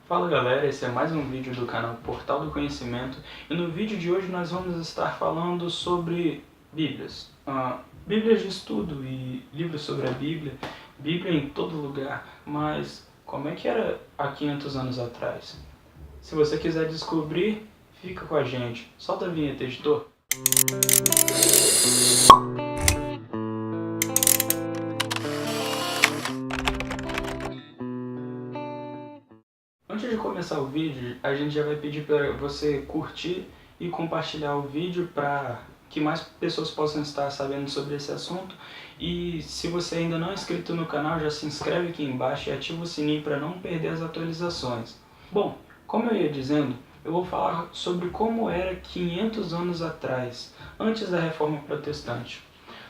Fala galera, esse é mais um vídeo do canal Portal do Conhecimento e no vídeo de hoje nós vamos estar falando sobre Bíblias. Bíblias de estudo e livros sobre a Bíblia, Bíblia em todo lugar, mas como é que era há 500 anos atrás? Se você quiser descobrir, fica com a gente. Solta a vinheta, editor. Antes de começar o vídeo, a gente já vai pedir para você curtir e compartilhar o vídeo para que mais pessoas possam estar sabendo sobre esse assunto. E se você ainda não é inscrito no canal, já se inscreve aqui embaixo e ativa o sininho para não perder as atualizações. Bom, como eu ia dizendo, eu vou falar sobre como era 500 anos atrás, antes da Reforma Protestante.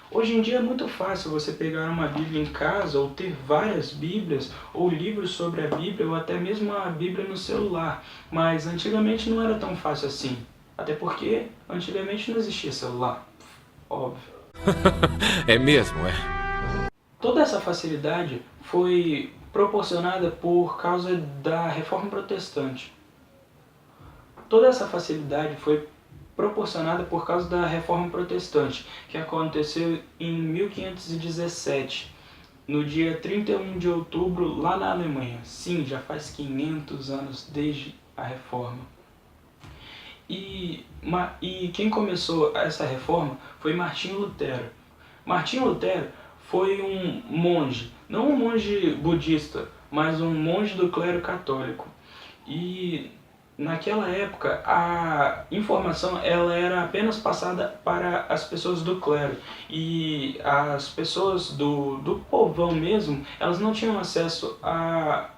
Hoje em dia é muito fácil você pegar uma Bíblia em casa ou ter várias Bíblias ou livros sobre a Bíblia ou até mesmo a Bíblia no celular, mas antigamente não era tão fácil assim, até porque antigamente não existia celular, óbvio. É mesmo, é? Toda essa facilidade foi proporcionada por causa da Reforma Protestante. Toda essa facilidade foi proporcionada por causa da Reforma Protestante, que aconteceu em 1517, no dia 31 de outubro, lá na Alemanha. Sim, já faz 500 anos desde a Reforma. E quem começou essa reforma foi Martinho Lutero. Martinho Lutero foi um monge, não um monge budista, mas um monge do clero católico. E naquela época, a informação ela era apenas passada para as pessoas do clero. E as pessoas do povão mesmo, elas não tinham acesso a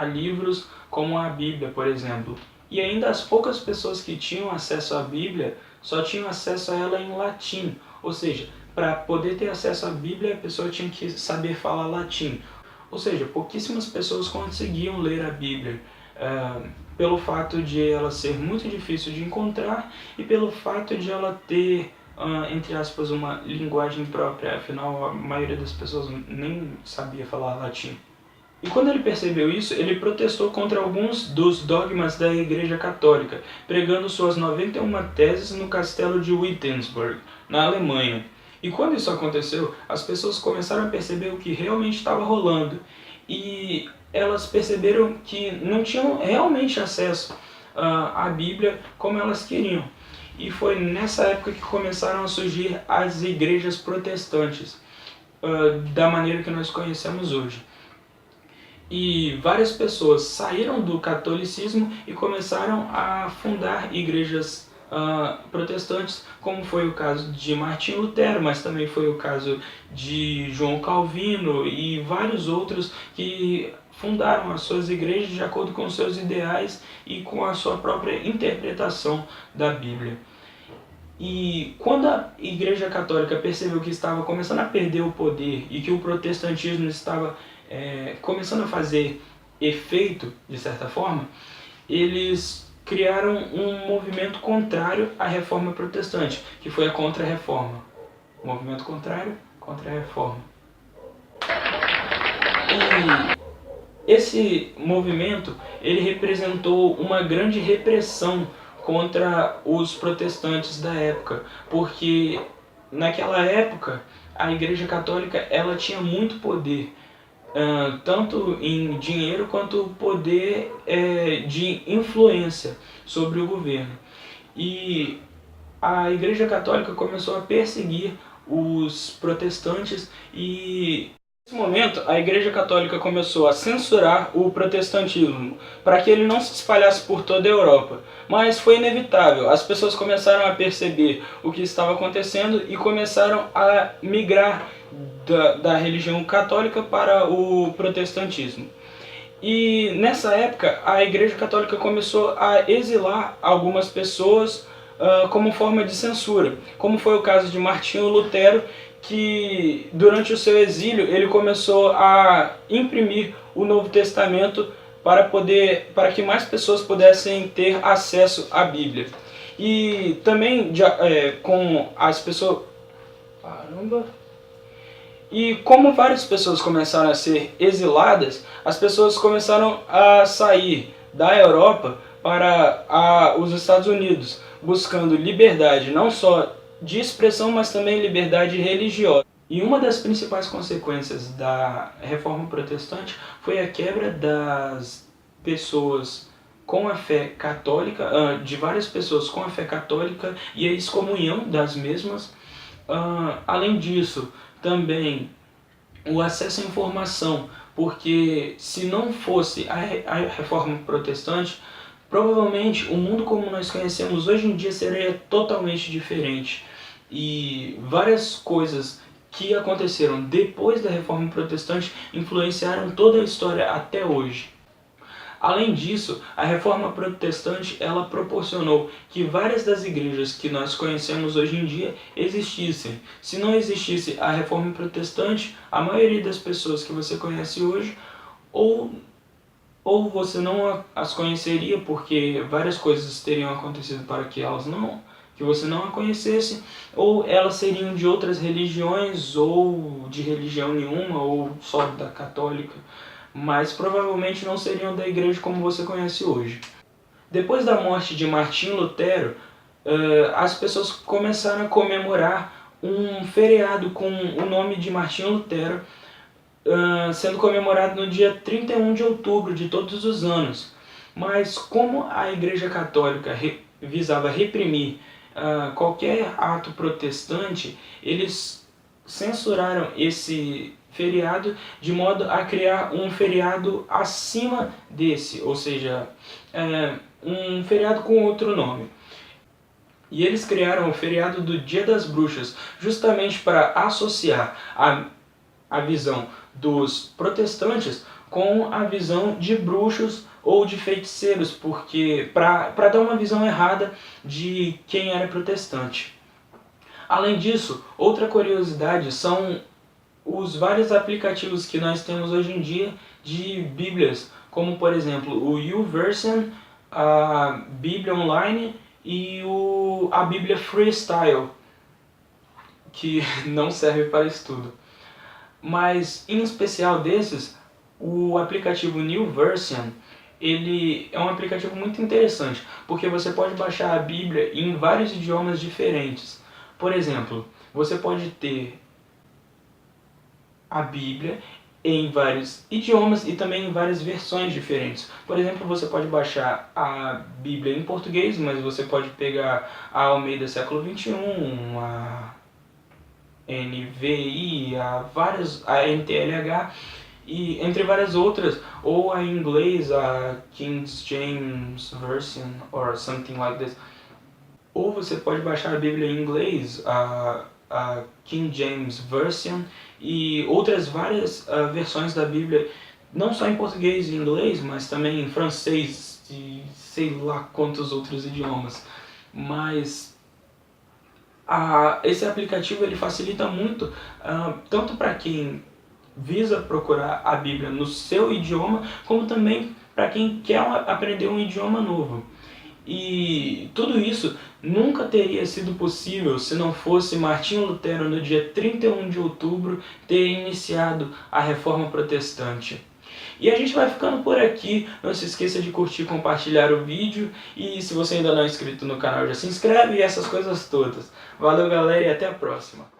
livros como a Bíblia, por exemplo. E ainda as poucas pessoas que tinham acesso à Bíblia, só tinham acesso a ela em latim. Ou seja, para poder ter acesso à Bíblia, a pessoa tinha que saber falar latim. Ou seja, pouquíssimas pessoas conseguiam ler a Bíblia. Pelo fato de ela ser muito difícil de encontrar e pelo fato de ela ter, entre aspas, uma linguagem própria, afinal a maioria das pessoas nem sabia falar latim. E quando ele percebeu isso, ele protestou contra alguns dos dogmas da Igreja Católica, pregando suas 91 teses no castelo de Wittenberg, na Alemanha. E quando isso aconteceu, as pessoas começaram a perceber o que realmente estava rolando. E elas perceberam que não tinham realmente acesso à Bíblia como elas queriam. E foi nessa época que começaram a surgir as igrejas protestantes, da maneira que nós conhecemos hoje. E várias pessoas saíram do catolicismo e começaram a fundar igrejas protestantes, como foi o caso de Martinho Lutero, mas também foi o caso de João Calvino e vários outros que fundaram as suas igrejas de acordo com seus ideais e com a sua própria interpretação da Bíblia. E quando a Igreja Católica percebeu que estava começando a perder o poder e que o protestantismo estava começando a fazer efeito, de certa forma, eles criaram um movimento contrário à Reforma Protestante, que foi a Contra-Reforma. Movimento contrário contra a Reforma. E esse movimento ele representou uma grande repressão contra os protestantes da época, porque naquela época a Igreja Católica ela tinha muito poder, tanto em dinheiro quanto poder de influência sobre o governo. E a Igreja Católica começou a perseguir os protestantes e nesse momento a Igreja Católica começou a censurar o protestantismo para que ele não se espalhasse por toda a Europa. Mas foi inevitável, as pessoas começaram a perceber o que estava acontecendo e começaram a migrar da religião católica para o protestantismo. E nessa época a Igreja Católica começou a exilar algumas pessoas como forma de censura, como foi o caso de Martinho Lutero, que durante o seu exílio ele começou a imprimir o Novo Testamento para que mais pessoas pudessem ter acesso à Bíblia. E também com as pessoas... Caramba! E como várias pessoas começaram a ser exiladas, as pessoas começaram a sair da Europa para os Estados Unidos, buscando liberdade não só de expressão, mas também liberdade religiosa. E uma das principais consequências da Reforma Protestante foi a quebra das pessoas com a fé católica, de várias pessoas com a fé católica e a excomunhão das mesmas. Além disso, também o acesso à informação, porque se não fosse a Reforma Protestante, provavelmente o mundo como nós conhecemos hoje em dia seria totalmente diferente. E várias coisas que aconteceram depois da Reforma Protestante influenciaram toda a história até hoje. Além disso, a Reforma Protestante ela proporcionou que várias das igrejas que nós conhecemos hoje em dia existissem. Se não existisse a Reforma Protestante, a maioria das pessoas que você conhece hoje ou você não as conheceria porque várias coisas teriam acontecido para que você não a conhecesse, ou elas seriam de outras religiões, ou de religião nenhuma, ou só da católica, mas provavelmente não seriam da igreja como você conhece hoje. Depois da morte de Martinho Lutero, as pessoas começaram a comemorar um feriado com o nome de Martinho Lutero, sendo comemorado no dia 31 de outubro de todos os anos. Mas como a Igreja Católica visava reprimir qualquer ato protestante, eles censuraram esse feriado de modo a criar um feriado acima desse, ou seja, um feriado com outro nome. E eles criaram o feriado do Dia das Bruxas, justamente para associar a visão dos protestantes com a visão de bruxos ou de feiticeiros, porque para dar uma visão errada de quem era protestante. Além disso, outra curiosidade são os vários aplicativos que nós temos hoje em dia de bíblias, como por exemplo o YouVersion, a Bíblia Online e a Bíblia Freestyle, que não serve para estudo. Mas em especial desses, o aplicativo YouVersion, ele é um aplicativo muito interessante, porque você pode baixar a Bíblia em vários idiomas diferentes. Por exemplo, você pode ter a Bíblia em vários idiomas e também em várias versões diferentes. Por exemplo, você pode baixar a Bíblia em português, mas você pode pegar a Almeida século XXI, a NVI, a NTLH, e entre várias outras, ou a inglês, a King James Version, or something like this. Ou você pode baixar a Bíblia em inglês, a King James Version, e outras várias versões da Bíblia, não só em português e inglês, mas também em francês e sei lá quantos outros idiomas. Mas esse aplicativo ele facilita muito, tanto para quem visa procurar a Bíblia no seu idioma, como também para quem quer aprender um idioma novo. E tudo isso nunca teria sido possível se não fosse Martinho Lutero, no dia 31 de outubro, ter iniciado a Reforma Protestante. E a gente vai ficando por aqui. Não se esqueça de curtir e compartilhar o vídeo. E se você ainda não é inscrito no canal, já se inscreve e essas coisas todas. Valeu, galera, e até a próxima.